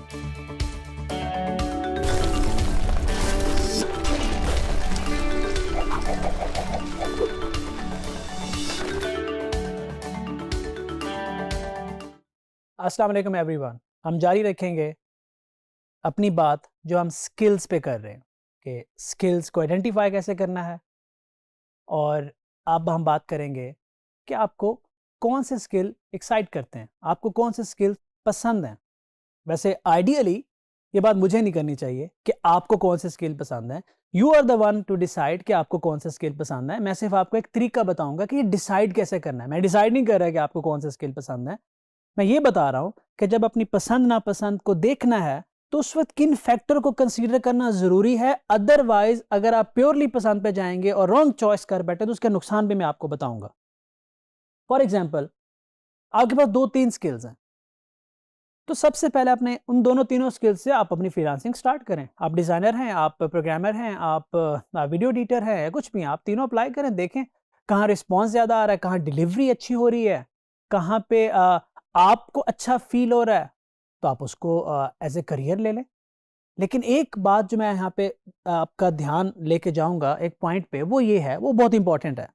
अस्सलाम वालेकुम एवरीवन। हम जारी रखेंगे अपनी बात जो हम स्किल्स पे कर रहे हैं कि स्किल्स को आइडेंटिफाई कैसे करना है, और अब हम बात करेंगे कि आपको कौन से स्किल एक्साइट करते हैं, आपको कौन से स्किल पसंद हैं। वैसे आइडियली ये बात मुझे नहीं करनी चाहिए कि आपको कौन से स्किल पसंद है। You are the one to decide कि आपको कौन से स्किल पसंद है। मैं सिर्फ आपको एक तरीका बताऊंगा कि ये डिसाइड कैसे करना है। मैं डिसाइड नहीं कर रहा कि आपको कौन से स्किल पसंद है, मैं ये बता रहा हूं कि जब अपनी पसंद नापसंद को देखना है तो उस वक्त किन फैक्टर को कंसीडर करना जरूरी है। अदरवाइज अगर आप प्योरली पसंद पे जाएंगे और रॉन्ग चॉइस कर बैठे तो उसके नुकसान भी मैं आपको बताऊंगा। फॉर एग्जाम्पल, आपके पास दो तीन स्किल्स हैं, तो सबसे पहले अपने उन दोनों तीनों स्किल्स से आप अपनी फ्रीलांसिंग स्टार्ट करें। आप डिजाइनर हैं, आप प्रोग्रामर हैं, आप वीडियो एडिटर हैं, या कुछ भी, आप तीनों अप्लाई करें, देखें कहाँ रिस्पॉन्स ज़्यादा आ रहा है, कहाँ डिलीवरी अच्छी हो रही है, कहाँ पे आपको अच्छा फील हो रहा है, तो आप उसको एज ए करियर ले लें। लेकिन एक बात जो मैं यहाँ पे आपका ध्यान लेके जाऊंगा एक पॉइंट पे, वो ये है, वो बहुत इंपॉर्टेंट है।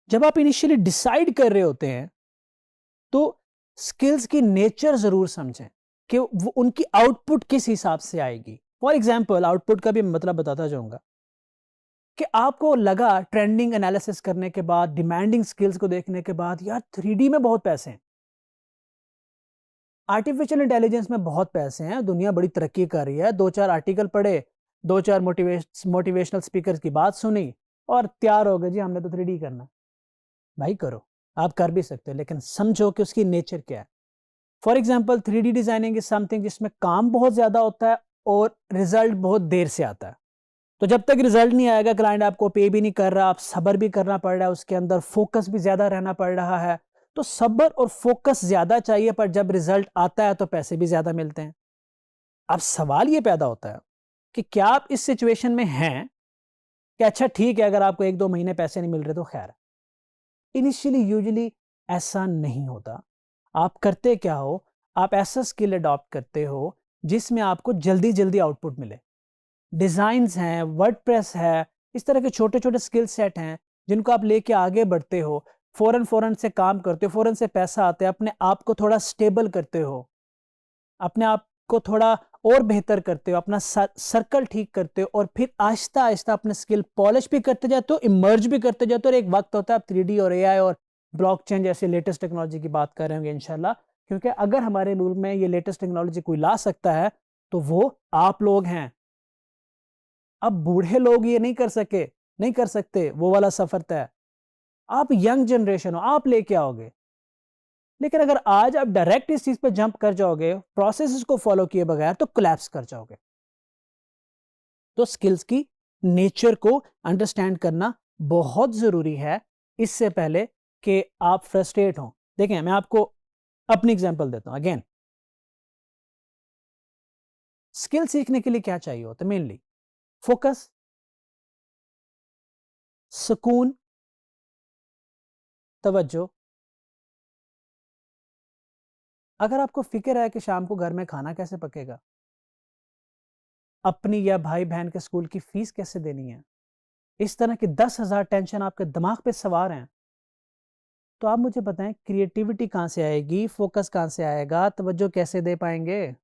जब आप इनिशियली डिसाइड कर रहे होते हैं तो स्किल्स की नेचर जरूर समझें कि वो उनकी आउटपुट किस हिसाब से आएगी। फॉर एग्जाम्पल, आउटपुट का भी मतलब बताता जाऊंगा कि आपको लगा ट्रेंडिंग एनालिसिस करने के बाद, डिमांडिंग स्किल्स को देखने के बाद, यार 3D में बहुत पैसे हैं, आर्टिफिशियल इंटेलिजेंस में बहुत पैसे हैं, दुनिया बड़ी तरक्की कर रही है, दो चार आर्टिकल पढ़े, दो चार मोटिवेशनल स्पीकर की बात सुनी और तैयार हो गए जी हमने तो 3D करना है। भाई करो, आप कर भी सकते हो, लेकिन समझो कि उसकी नेचर क्या है। For example, 3D designing is something जिसमें काम बहुत ज्यादा होता है और रिजल्ट बहुत देर से आता है। तो जब तक रिजल्ट नहीं आएगा, क्लाइंट आपको पे भी नहीं कर रहा, आप सब्र भी करना पड़ रहा है, उसके अंदर फोकस भी ज्यादा रहना पड़ रहा है। तो सब्र और फोकस ज्यादा चाहिए, पर जब रिजल्ट आता है तो पैसे भी ज्यादा मिलते हैं। अब सवाल ये पैदा होता है कि क्या आप इस सिचुएशन में हैं कि अच्छा ठीक है, अगर आपको एक दो महीने पैसे नहीं मिल रहे तो खैर। इनिशियली यूजुअली ऐसा नहीं होता। आप करते क्या हो, आप ऐसा स्किल अडॉप्ट करते हो जिसमें आपको जल्दी जल्दी आउटपुट मिले। डिजाइन्स हैं, वर्डप्रेस है, इस तरह के छोटे छोटे स्किल सेट हैं जिनको आप लेके आगे बढ़ते हो, फौरन फौरन से काम करते हो, फौरन से पैसा आता है, अपने आप को थोड़ा स्टेबल करते हो, अपने आप को थोड़ा और बेहतर करते हो, अपना सर्कल ठीक करते हो, और फिर आहिस्ता आहिस्ता अपने स्किल पॉलिश भी करते जाते हो, इमर्ज भी करते जाते हो, और एक वक्त होता है आप 3D और AI और ब्लॉकचेन जैसे लेटेस्ट टेक्नोलॉजी की बात कर रहे होंगे इंशाल्लाह। क्योंकि अगर हमारे मुल्क में ये लेटेस्ट टेक्नोलॉजी कोई ला सकता है तो वो आप लोग हैं। अब बूढ़े लोग ये नहीं कर सके, नहीं कर सकते वो वाला सफर तय। आप यंग जनरेशन हो, आप लेके आओगे। लेकिन अगर आज आप डायरेक्ट इस चीज पे जंप कर जाओगे, प्रोसेस को फॉलो किए बगैर, तो कोलैप्स कर जाओगे। तो स्किल्स की नेचर को अंडरस्टैंड करना बहुत जरूरी है इससे पहले कि आप फ्रस्ट्रेट हो। देखें, मैं आपको अपनी एग्जांपल देता हूं। अगेन, स्किल सीखने के लिए क्या चाहिए होता है? मेनली फोकस, सुकून, तवज्जो। अगर आपको फिक्र है कि शाम को घर में खाना कैसे पकेगा, अपनी या भाई बहन के स्कूल की फीस कैसे देनी है, इस तरह की 10,000 टेंशन आपके दिमाग पे सवार हैं, तो आप मुझे बताएं क्रिएटिविटी कहां से आएगी, फोकस कहां से आएगा, तवज्जो कैसे दे पाएंगे?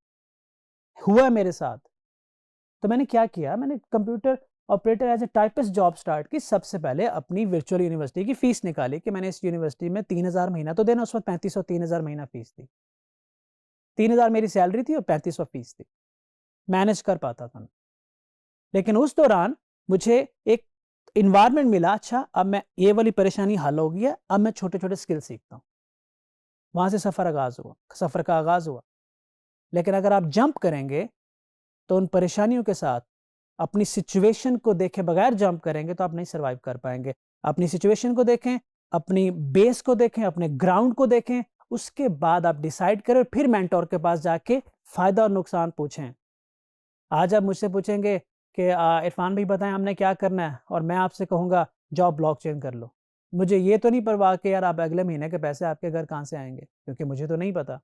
हुआ मेरे साथ। तो मैंने क्या किया, मैंने computer operator as a typist job start की। सबसे पहले अपनी वर्चुअल यूनिवर्सिटी की फीस निकाली कि मैंने इस यूनिवर्सिटी में 3,000 महीना तो देना। उस वक्त 3500 3,000 महीना फीस थी। 3,000 मेरी सैलरी थी और 3500 फीस थी। मैनेज कर पाता था। लेकिन उस दौरान मुझे एक इन्वायरमेंट मिला, अच्छा अब मैं ये वाली परेशानी हल हो गई है, अब मैं छोटे छोटे स्किल सीखता हूँ। वहां से सफर का आगाज हुआ। लेकिन अगर आप जंप करेंगे तो उन परेशानियों के साथ अपनी सिचुएशन को देखे बगैर जंप करेंगे तो आप नहीं सर्वाइव कर पाएंगे। अपनी सिचुएशन को देखें, अपनी बेस को देखें, अपने ग्राउंड को देखें, उसके बाद आप डिसाइड करें, फिर मेंटोर के पास जाके फायदा और नुकसान पूछें। आज आप मुझसे पूछेंगे कि इरफान भाई बताएं हमने क्या करना है, और मैं आपसे कहूंगा जाओ ब्लॉकचेन कर लो। मुझे ये तो नहीं परवाह कि यार आप अगले महीने के पैसे आपके घर कहाँ से आएंगे, क्योंकि मुझे तो नहीं पता।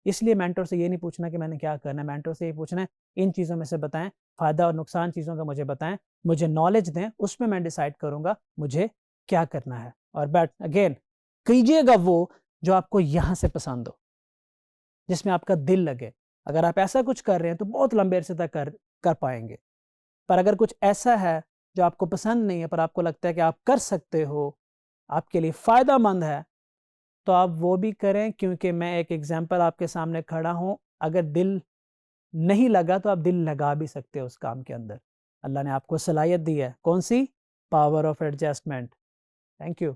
इसलिए मेंटर से ये नहीं पूछना कि मैंने क्या करना है, मेंटर से ये पूछना है इन चीज़ों में से बताएं, फ़ायदा और नुकसान चीज़ों का मुझे बताएं, मुझे नॉलेज दें, उसमें मैं डिसाइड करूँगा मुझे क्या करना है। और बट अगेन कीजिएगा वो जो आपको यहाँ से पसंद हो, जिसमें आपका दिल लगे। अगर आप ऐसा कुछ कर रहे हैं तो बहुत लंबे अरसे तक कर पाएंगे। पर अगर कुछ ऐसा है जो आपको पसंद नहीं है पर आपको लगता है कि आप कर सकते हो, आपके लिए फ़ायदेमंद है, तो आप वो भी करें, क्योंकि मैं एक एग्जांपल आपके सामने खड़ा हूँ। अगर दिल नहीं लगा तो आप दिल लगा भी सकते हो उस काम के अंदर। अल्लाह ने आपको सलाहियत दी है। कौन सी? Power of adjustment. Thank you.